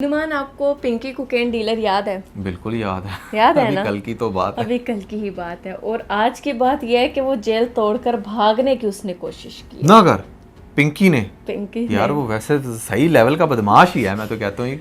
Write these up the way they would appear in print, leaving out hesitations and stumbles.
नुमान, आपको Pinky cocaine dealer याद है? बिल्कुल याद है। याद है अभी ना? कल की तो बात है। अभी कल की ही बात है। और आज की बात यह है कि वो जेल तोड़कर भागने की उसने कोशिश की। ना कर पिंकी ने। पिंकी यार ने। वो वैसे तो सही लेवल का बदमाश ही है, मैं तो कहता हूँ।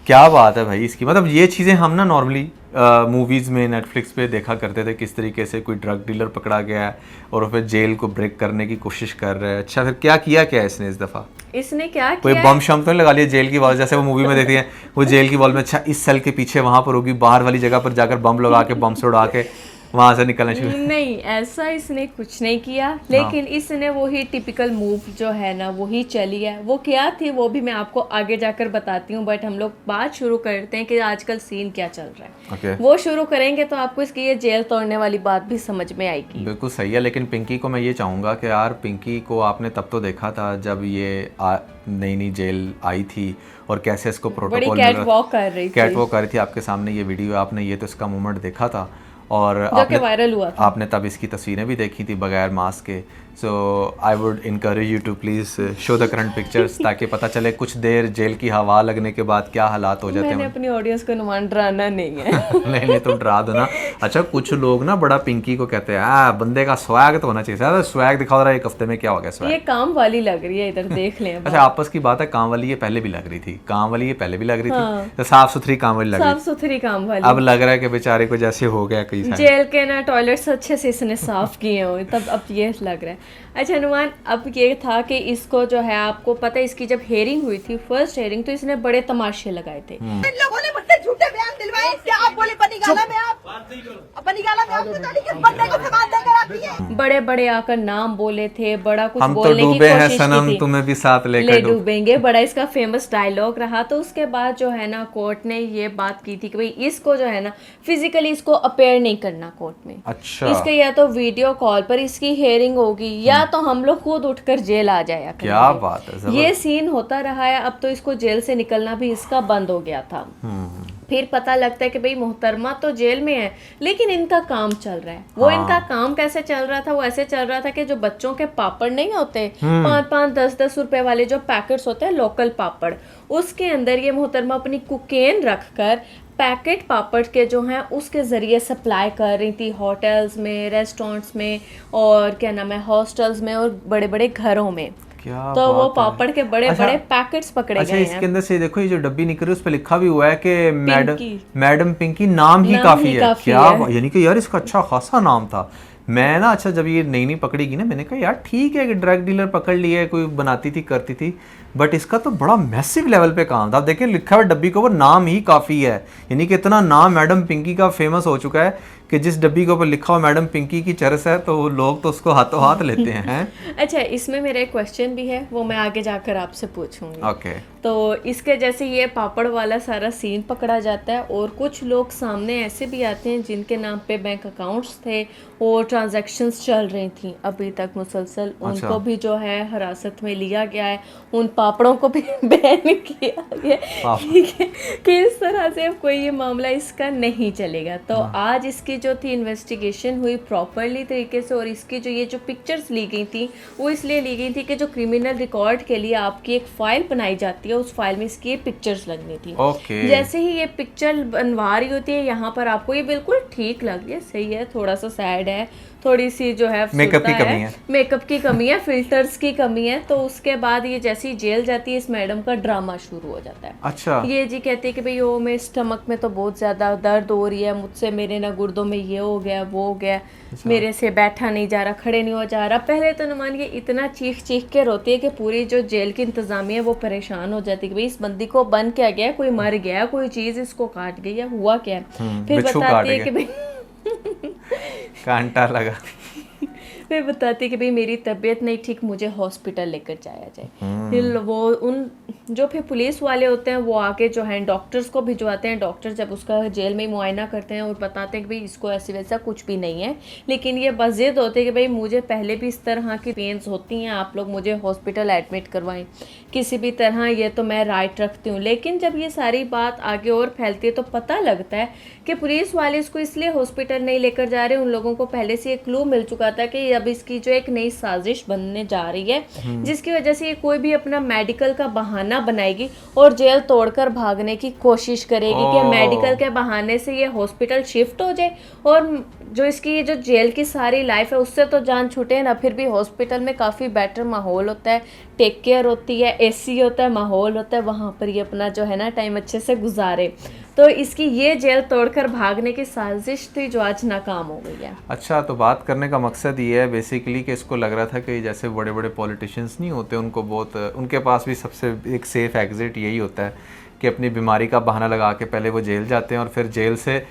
क्या बात है भाई इसकी, मतलब ये चीज़ें हम ना नॉर्मली मूवीज़ में नेटफ्लिक्स पे देखा करते थे, किस तरीके से कोई ड्रग डीलर पकड़ा गया है और फिर जेल को ब्रेक करने की कोशिश कर रहा है। अच्छा फिर क्या किया इसने इस दफ़ा? इसने क्या कोई किया बम शम तो नहीं लगा लिया जेल की वॉल, जैसे वो मूवी में देखती हैं वो जेल की वॉल में, अच्छा इस सेल के पीछे वहाँ पर होगी, बाहर वाली जगह पर जाकर बम लगा के बम से उड़ा के वहाँ से निकलना शुरू। नहीं, ऐसा इसने कुछ नहीं किया, लेकिन इसने वही टिपिकल मूव जो है ना वही चली है। वो क्या थी वो भी मैं आपको आगे जाकर बताती हूँ, बट हम लोग बात शुरू करते हैं कि आजकल सीन क्या चल रहा है। Okay. वो शुरू करेंगे तो आपको इसकी ये जेल तोड़ने वाली बात भी समझ में आएगी। बिल्कुल सही है, लेकिन पिंकी को मैं ये चाहूँगा कि यार पिंकी को आपने तब तो देखा था जब ये नई नई जेल आई थी और कैसे इसको प्रोटोकॉल बड़ी कैट वॉक कर रही थी। कैट वॉक कर रही थी आपके सामने, ये वीडियो आपने ये तो इसका मूवमेंट देखा था और जो कि वायरल हुआ था। आपने तब इसकी तस्वीरें भी देखी थी बगैर मास्क के। So I would encourage you to please show the current pictures ताकि पता चले कुछ देर जेल की हवा लगने के बाद क्या हालात हो जाते हैं। मैंने अपनी ऑडियंस को नुमान डराना नहीं है। नहीं तुम डरा दो ना। अच्छा कुछ लोग ना बड़ा पिंकी को कहते हैं बंदे का स्वैग तो होना चाहिए। सर स्वैग दिखा रहा है, एक हफ्ते में क्या हो गया स्वैग? ये काम वाली लग रही है, इधर देख लें। अच्छा आपस की बात है, काम वाली ये पहले भी लग रही थी, काम वाली ये पहले भी लग रही थी, तो साफ सुथरी काम वाली लग रही साफ सुथरी काम वाली। अब लग रहा है कि बेचारे को जैसे हो गया कई सारे जेल के ना टॉयलेट्स अच्छे से इसने साफ किए हो, तब अब ये लग रहा है। अच्छा नुमान, अब ये था कि इसको जो है, आपको पता है इसकी जब हेयरिंग हुई थी, फर्स्ट हेयरिंग, तो इसने बड़े तमाशे लगाए थे। इन लोगों ने मुझसे झूठे बयान दिलवाए। क्या आप बोले बनीगाला में आप बनीगाला में किस बंदे को फसाद देकर आती है? बड़े बड़े आकर नाम बोले थे, बड़ा कुछ हम तो बोलने की डूबे हैं कोशिश सनम की थी। तुम्हें भी साथ ले लेकर डूबेंगे, बड़ा इसका फेमस डायलॉग रहा। तो उसके बाद जो है ना कोर्ट ने ये बात की थी कि भाई इसको जो है ना फिजिकली इसको अपेयर नहीं करना कोर्ट में। अच्छा इसके या तो वीडियो कॉल पर इसकी हेयरिंग होगी या तो हम लोग खुद उठकर जेल आ जाया करेंगे। क्या बात है, ये सीन होता रहा है। अब तो इसको जेल से निकलना भी इसका बंद हो गया था। फिर पता लगता है कि भाई मोहतरमा तो जेल में है लेकिन इनका काम चल रहा है। वो इनका काम कैसे चल रहा था? वो ऐसे चल रहा था कि जो बच्चों के पापड़ नहीं होते, 5-5 10-10 रुपए वाले जो पैकेट्स होते हैं लोकल पापड़, उसके अंदर ये मोहतरमा अपनी कोकेन रखकर पैकेट पापड़ के जो हैं उसके ज़रिए सप्लाई कर रही थी होटल्स में, रेस्टोरेंट्स में, और क्या नाम है, हॉस्टल्स में और बड़े बड़े घरों में। क्या तो वो बात है। पापड़ के बड़े अच्छा, बड़े पैकेट्स पकड़े अच्छा गए इसके हैं। अंदर से देखो ये जो डब्बी निकल रही है उस पर लिखा भी हुआ है कि पिंकी। मैडम पिंकी, नाम ही नाम काफी ही है। काफी क्या है। यानी कि यार इसका अच्छा खासा नाम था। मैं ना अच्छा जब ये नई नई पकड़ेगी ना, मैंने कहा यार ठीक है कि ड्रग डीलर पकड़ लिया है, कोई बनाती थी करती थी, बट इसका तो बड़ा मैसिव लेवल पे काम था। आप देखिए लिखा हुआ डब्बी के ऊपर नाम ही काफ़ी है, यानी कि इतना नाम मैडम पिंकी का फेमस हो चुका है कि जिस डब्बी के ऊपर लिखा हुआ मैडम पिंकी की चरस है तो वो लोग तो उसको हाथों हाथ लेते हैं। अच्छा, इसमें मेरा एक क्वेश्चन भी है, वो मैं आगे जाकर आपसे पूछूंगी। ओके। तो इसके जैसे ये पापड़ वाला सारा सीन पकड़ा जाता है और कुछ लोग सामने ऐसे भी आते हैं जिनके नाम पे बैंक अकाउंट्स थे और ट्रांजैक्शंस चल रही थी अभी तक मुसलसल। अच्छा। उनको भी जो है हिरासत में लिया गया है, उन पापड़ों को भी बैन किया गया, ठीक है, कि इस तरह से अब कोई ये मामला इसका नहीं चलेगा। तो आज इसकी जो थी इन्वेस्टिगेशन हुई प्रॉपरली तरीके से, और इसकी जो ये जो पिक्चर्स ली गई थी वो इसलिए ली गई थी कि जो क्रिमिनल रिकॉर्ड के लिए आपकी एक फाइल बनाई जाती है, उस फाइल में इसकी ये पिक्चर्स लगनी थी। ओके। जैसे ही ये पिक्चर बनवा रही होती है यहाँ पर आपको ये बिल्कुल ठीक लग रही है, सही है, थोड़ा सा सैड है, थोड़ी सी जो है मेकअप की कमी है, मेकअप की कमी है, फिल्टर्स की कमी है। तो उसके बाद ये जैसी जेल जाती है इस मैडम का ड्रामा शुरू हो जाता है। अच्छा। ये जी कहती है कि भाई ओ मेरे स्टमक में तो बहुत ज़्यादा दर्द हो रही है, मुझसे मेरे ना गुर्दों में ये हो गया वो हो गया, मेरे से बैठा नहीं जा रहा, खड़े नहीं हो जा रहा। पहले तो नुमान ये इतना चीख चीख के रोती है कि पूरी जो जेल की इंतजामिया है वो परेशान हो जाती है कि भाई इस बंदी को बंद किया गया, कोई मर गया, कोई चीज़ इसको काट गई है, हुआ क्या है। फिर बताती है कि भाई कांटा लगा। फिर बताती है कि भाई मेरी तबीयत नहीं ठीक, मुझे हॉस्पिटल लेकर जाया जाए। फिर वो उन जो फिर पुलिस वाले होते हैं वो आके जो है डॉक्टर्स को भिजवाते हैं। डॉक्टर जब उसका जेल में मुआयना करते हैं और बताते हैं कि भाई इसको ऐसे वैसा कुछ भी नहीं है, लेकिन ये बस जिद होते हैं कि भाई मुझे पहले भी इस तरह की पेन्स होती हैं, आप लोग मुझे हॉस्पिटल एडमिट करवाएं किसी भी तरह, ये तो मैं राइट रखती हूँ। लेकिन जब ये सारी बात आगे और फैलती है तो पता लगता है कि पुलिस वाले इसको इसलिए हॉस्पिटल नहीं लेकर जा रहे, उन लोगों को पहले से एक क्लू मिल चुका था कि अब इसकी जो एक नई साजिश बनने जा रही है, जिसकी वजह से ये कोई भी अपना मेडिकल का बहाना बनाएगी और जेल तोड़कर भागने की कोशिश करेगी कि मेडिकल के बहाने से ये हॉस्पिटल शिफ्ट हो जाए और जो इसकी जो जेल की सारी लाइफ है उससे तो जान छूटे ना, फिर भी हॉस्पिटल में काफ़ी बेटर माहौल होता है, टेक केयर होती है, एसी होता है, माहौल होता है, वहाँ पर ये अपना जो है ना टाइम अच्छे से गुजारे। तो इसकी ये जेल तोड़कर भागने की साजिश थी जो आज नाकाम हो गई है। अच्छा, तो बात करने का मकसद ये है बेसिकली कि इसको लग रहा था कि जैसे बड़े बड़े पॉलिटिशियंस नहीं होते, उनको बहुत उनके पास भी सबसे एक सेफ एग्जिट यही होता है कि अपनी बीमारी का बहाना लगा के पहले वो जेल जाते हैं और फिर जेल से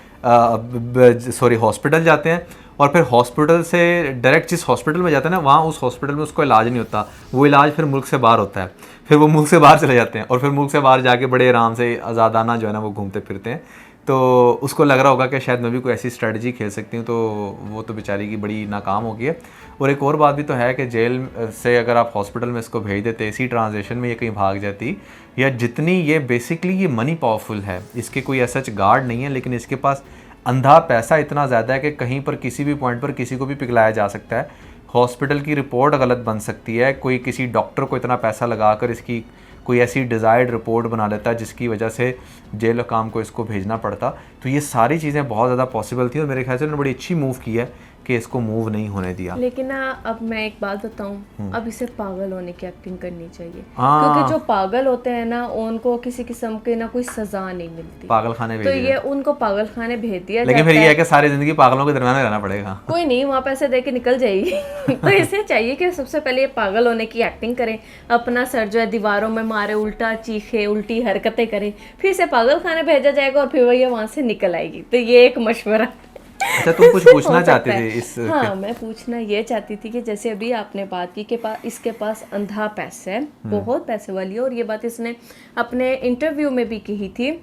हॉस्पिटल जाते हैं और फिर हॉस्पिटल से डायरेक्ट जिस हॉस्पिटल में जाते हैं ना, वहाँ उस हॉस्पिटल में उसको इलाज नहीं होता, वो इलाज फिर मुल्क से बाहर होता है, फिर वो मुल्क से बाहर चले जाते हैं और फिर मुल्क से बाहर जाके बड़े आराम से आज़ादाना जो है ना वो घूमते फिरते हैं। तो उसको लग रहा होगा कि शायद मैं भी कोई ऐसी स्ट्रेटजी खेल सकती हूँ, तो वो तो बेचारी की बड़ी नाकाम हो गई है। और एक और बात भी तो है कि जेल से अगर आप हॉस्पिटल में इसको भेज देते, इसी ट्रांजेक्शन में ये कहीं भाग जाती, या जितनी ये बेसिकली ये मनी पावरफुल है, इसके कोई ऐसा गार्ड नहीं है, लेकिन इसके पास अंधा पैसा इतना ज़्यादा है कि कहीं पर किसी भी पॉइंट पर किसी को भी पिघलाया जा सकता है। हॉस्पिटल की रिपोर्ट गलत बन सकती है, कोई किसी डॉक्टर को इतना पैसा लगाकर इसकी कोई ऐसी डिज़ायर्ड रिपोर्ट बना लेता है जिसकी वजह से जेल काम को इसको भेजना पड़ता। तो ये सारी चीज़ें बहुत ज़्यादा पॉसिबल थी और मेरे ख्याल से उन्होंने बड़ी अच्छी मूव की है कि इसको मूव नहीं होने दिया। लेकिन ना अब मैं एक बात बताऊं, अब इसे पागल होने की एक्टिंग करनी चाहिए, हाँ। क्योंकि जो पागल होते हैं ना उनको किसी किस्म की ना कोई सजा नहीं मिलती, पागल खाने भेज तो दिया। ये उनको पागल खाने भेज दिया लेकिन जाता फिर ये है। है कि सारी ज़िंदगी पागलों के दरमियान रहना पड़ेगा। कोई नहीं, वहाँ पैसे दे के निकल जाएगी। तो इसे चाहिए कि सबसे पहले ये पागल होने की एक्टिंग करें, अपना सर जो है दीवारों में मारे, उल्टा चीखे, उल्टी हरकतें करें, फिर इसे पागल खाने भेजा जाएगा और फिर वही वहाँ से निकल आएगी। तो ये एक मशवरा। अच्छा, तुम कुछ पूछना चाहते थे इस? हाँ, मैं पूछना ये चाहती थी कि जैसे अभी आपने बात की कि इसके पास अंधा पैसा है, बहुत पैसे वाली है, और ये बात इसने अपने इंटरव्यू में भी कही थी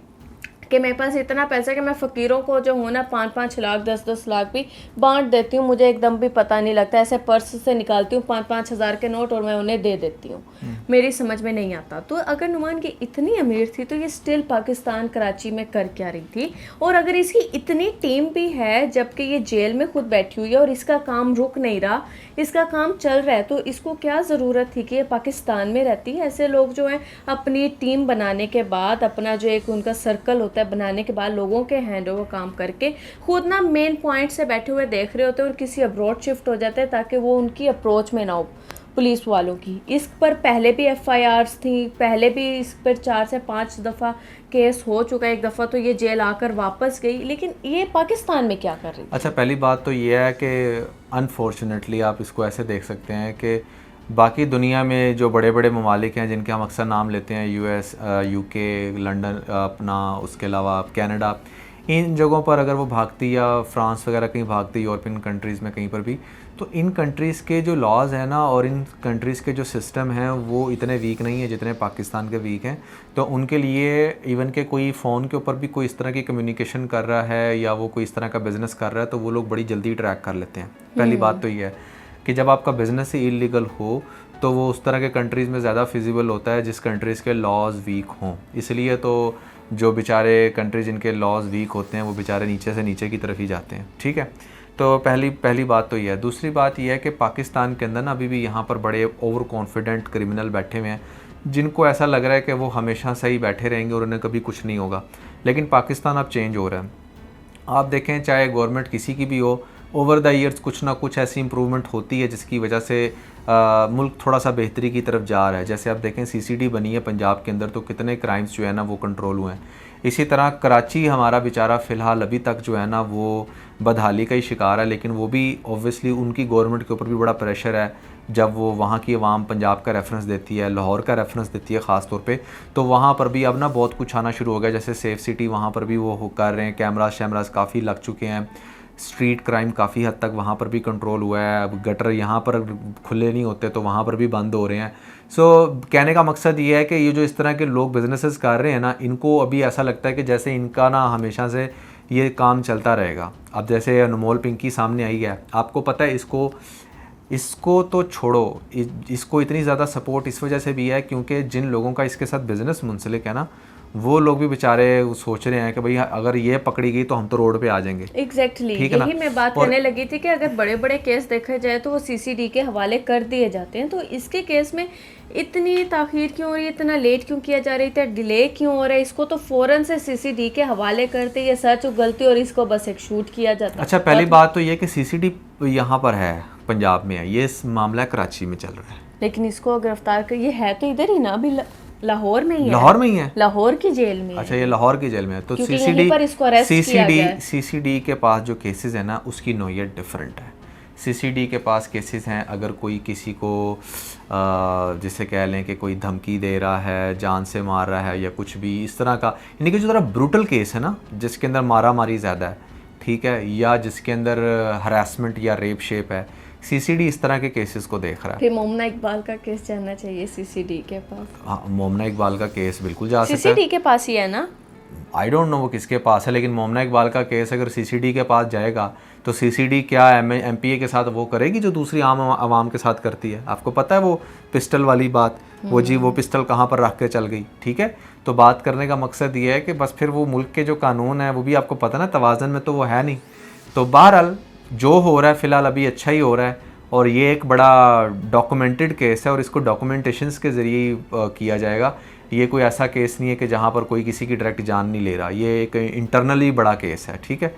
कि मेरे पास इतना पैसा है कि मैं फ़कीरों को जो हूँ ना 5-5 लाख 10-10 लाख भी बांट देती हूँ, मुझे एकदम भी पता नहीं लगता, ऐसे पर्स से निकालती हूँ 5-5 हज़ार के नोट और मैं उन्हें दे देती हूँ, मेरी समझ में नहीं आता। तो अगर नुमान की इतनी अमीर थी तो ये स्टिल पाकिस्तान कराची में कर क्या रही थी? और अगर इसकी इतनी टीम भी है जबकि ये जेल में खुद बैठी हुई है और इसका काम रुक नहीं रहा, इसका काम चल रहा है, तो इसको क्या ज़रूरत थी कि ये पाकिस्तान में रहती? ऐसे लोग जो हैं अपनी टीम बनाने के बाद, अपना जो एक उनका सर्कल होता है बनाने के बाद, लोगों के हैंड ओवर काम करके खुद ना मेन पॉइंट से बैठे हुए देख रहे होते हैं और किसी अब्रॉड शिफ्ट हो जाते हैं ताकि वो उनकी अप्रोच में ना हो पुलिस वालों की। इस पर पहले भी FIRs थी, पहले भी इस पर 4 से 5 दफ़ा केस हो चुका है, एक दफ़ा तो ये जेल आकर वापस गई, लेकिन ये पाकिस्तान में क्या कर रही? अच्छा, पहली बात तो ये है कि अनफॉर्चुनेटली आप इसको ऐसे देख सकते हैं कि बाकी दुनिया में जो बड़े बड़े ममालिक हैं जिनके हम अक्सर नाम लेते हैं, US, UK, लंदन, अपना उसके अलावा कनाडा, इन जगहों पर अगर वो भागती, या फ्रांस वगैरह कहीं भागती, यूरोपियन कंट्रीज़ में कहीं पर भी, तो इन कंट्रीज़ के जो लॉज हैं ना और इन कंट्रीज़ के जो सिस्टम हैं वो इतने वीक नहीं है जितने पाकिस्तान के वीक हैं। तो उनके लिए इवन के कोई फ़ोन के ऊपर भी कोई इस तरह की कम्युनिकेशन कर रहा है या वो कोई इस तरह का बिज़नेस कर रहा है तो वो लोग बड़ी जल्दी ट्रैक कर लेते हैं। पहली बात तो ये है कि जब आपका बिज़नेस ही इलीगल हो तो वो उस तरह के कंट्रीज़ में ज़्यादा फिजिबल होता है जिस कंट्रीज़ के लॉज वीक हों। इसलिए तो जो बेचारे कंट्री जिनके लॉज वीक होते हैं वो बेचारे नीचे से नीचे की तरफ ही जाते हैं। ठीक है, तो पहली बात तो ये है। दूसरी बात ये है कि पाकिस्तान के अंदर ना अभी भी यहाँ पर बड़े ओवर कॉन्फिडेंट क्रिमिनल बैठे हुए हैं जिनको ऐसा लग रहा है कि वो हमेशा सही बैठे रहेंगे और उन्हें कभी कुछ नहीं होगा। लेकिन पाकिस्तान अब चेंज हो रहा है। आप देखें, चाहे गवर्नमेंट किसी की भी हो, ओवर द ईयर्स कुछ ना कुछ ऐसी इंप्रूवमेंट होती है जिसकी वजह से मुल्क थोड़ा सा बेहतरी की तरफ जा रहा है। जैसे आप देखें CCD बनी है पंजाब के अंदर तो कितने क्राइम्स जो है ना वो कंट्रोल हुए हैं। इसी तरह कराची हमारा बेचारा फ़िलहाल अभी तक जो है ना वो बदहाली का ही शिकार है, लेकिन वो भी ऑब्वियसली उनकी गवर्नमेंट के ऊपर भी बड़ा प्रेशर है। जब वो वहाँ की आवाम पंजाब का रेफरेंस देती है, लाहौर का रेफरेंस देती है ख़ास तौर पे, तो वहाँ पर भी अब ना बहुत कुछ आना शुरू हो गया। जैसे सेफ सिटी वहाँ पर भी वो कर रहे हैं, कैमराज काफ़ी लग चुके हैं, स्ट्रीट क्राइम काफ़ी हद तक वहाँ पर भी कंट्रोल हुआ है। अब गटर यहाँ पर खुले नहीं होते तो वहाँ पर भी बंद हो रहे हैं। सो कहने का मकसद ये है कि ये जो इस तरह के लोग बिजनेसेस कर रहे हैं ना, इनको अभी ऐसा लगता है कि जैसे इनका ना हमेशा से ये काम चलता रहेगा। अब जैसे अनमोल पिंकी सामने आई है, आपको पता है इसको तो छोड़ो, इसको इतनी ज़्यादा सपोर्ट इस वजह से भी है क्योंकि जिन लोगों का इसके साथ बिज़नेस मुंसलिक है ना, वो लोग भी बेचारे सोच रहे हैं कि भाई अगर ये पकड़ी गई तो हम तो रोड पे आ जाएंगे। एग्जैक्टली ठीक है ना? यही मैं बात करने लगी थी कि अगर बड़े बड़े केस देखा जाए तो वो सीसीडी के हवाले कर दिए जाते हैं, तो इसके केस में इतनी ताखीर क्यों हो रही है, इतना लेट क्यों किया जा रही है, डिले क्यों हो रहा है? इसको तो फौरन से सीसीडी के हवाले करते, ये सच गलती और इसको बस एक शूट किया जाता। अच्छा, पहली बात तो ये कि सीसीडी यहाँ पर है, पंजाब में है, ये मामला कराची में चल रहा है, लेकिन इसको गिरफ्तार कर, ये है तो इधर ही ना, अभी लाहौर में ही है। लाहौर में ही है, लाहौर की जेल में। अच्छा, ये लाहौर की जेल में है। तो क्योंकि यहीं पर इसको arrest किया गया है। सीसीडी के पास जो केसेस है ना, उसकी नोयत डिफरेंट है। सीसीडी के पास केसेस हैं, अगर कोई किसी को जिसे कह लें कि कोई धमकी दे रहा है, जान से मार रहा है या कुछ भी इस तरह का, यानी कि जो ज़रा ब्रूटल केस है ना, जिसके अंदर मारा मारी ज़्यादा है, ठीक है, या जिसके अंदर हरासमेंट या रेप शेप है, सीसीडी इस तरह के केसेस को देख रहा है। फिर मोमना इकबाल का केस जाना चाहिए सीसीडी के पास। हाँ, मोमना इकबाल का केस बिल्कुल जा सकता है। सीसीडी के पास ही है ना? आई डोंट नो वो किसके पास है, लेकिन मोमना इकबाल का केस अगर सीसीडी के पास जाएगा तो सीसीडी क्या एमपीए के साथ वो करेगी जो दूसरी आम आवाम के साथ करती है। आपको पता है वो पिस्टल वाली बात, वो जी वो पिस्टल कहाँ पर रख के चल गई, ठीक है। तो बात करने का मकसद ये है कि बस फिर वो मुल्क के जो कानून है वो भी आपको पता ना, तवाज़न में तो वो है नहीं। तो बहरहाल जो हो रहा है फ़िलहाल अभी अच्छा ही हो रहा है, और ये एक बड़ा डॉक्यूमेंटेड केस है और इसको डॉक्यूमेंटेशंस के ज़रिए किया जाएगा। ये कोई ऐसा केस नहीं है कि जहाँ पर कोई किसी की डायरेक्ट जान नहीं ले रहा, ये एक इंटरनली बड़ा केस है, ठीक है।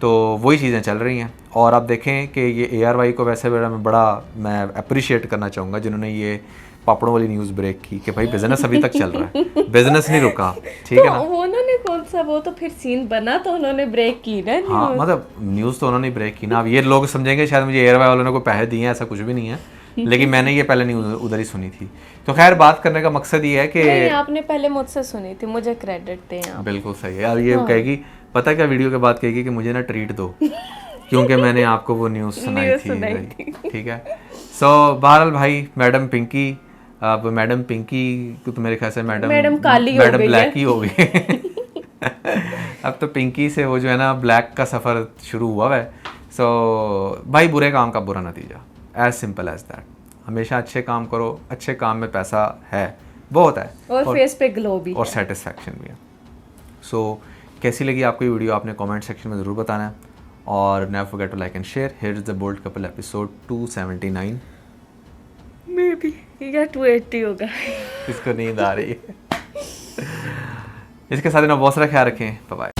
तो वही चीज़ें चल रही हैं। और आप देखें कि ये ARY को वैसे मैं अप्रिशिएट करना चाहूँगा जिन्होंने ये पापड़ों वाली न्यूज़ ब्रेक की कि भाई बिजनेस अभी तक चल रहा है, बिजनेस नहीं रुका, ठीक है ना। तो उन्होंने कौन सा, वो तो फिर सीन बना तो उन्होंने ब्रेक की ना। हाँ, मतलब न्यूज़ तो उन्होंने ब्रेक की ना। अब ये लोग समझेंगे शायद मुझे ARY वालों ने कोई पैसे दिए हैं, ऐसा कुछ भी नहीं है, लेकिन मैंने ये पहले न्यूज़ उधर ही सुनी थी। तो खैर बात करने का मकसद ये है कि नहीं, आपने पहले मुझसे सुनी थी, मुझे क्रेडिट दें आप। बिल्कुल सही है। अब ये कहेगी, पता क्या वीडियो के बाद कहेगी कि मुझे ना ट्रीट दो क्योंकि मैंने आपको वो न्यूज़ सुनाई थी, ठीक है। सो बहरहाल भाई, मैडम पिंकी, अब मैडम पिंकी तो मेरे ख्याल से मैडम काली हो गई, ब्लैक ही हो गई अब तो पिंकी से वो जो है ना ब्लैक का सफ़र शुरू हुआ है। सो भाई, बुरे काम का बुरा नतीजा, एज सिंपल एज दैट। हमेशा अच्छे काम करो, अच्छे काम में पैसा है, बहुत है, और फेस पे ग्लो भी और सेटिस्फैक्शन भी है। सो कैसी लगी आपको ये वीडियो, आपने कमेंट सेक्शन में ज़रूर बताना है, और never forget to like and share. Here is the bold couple episode 279 maybe या 280 होगा। इसको नींद आ रही है। इसके साथ ही ना बहुत सारा ख्याल रखें। Bye bye.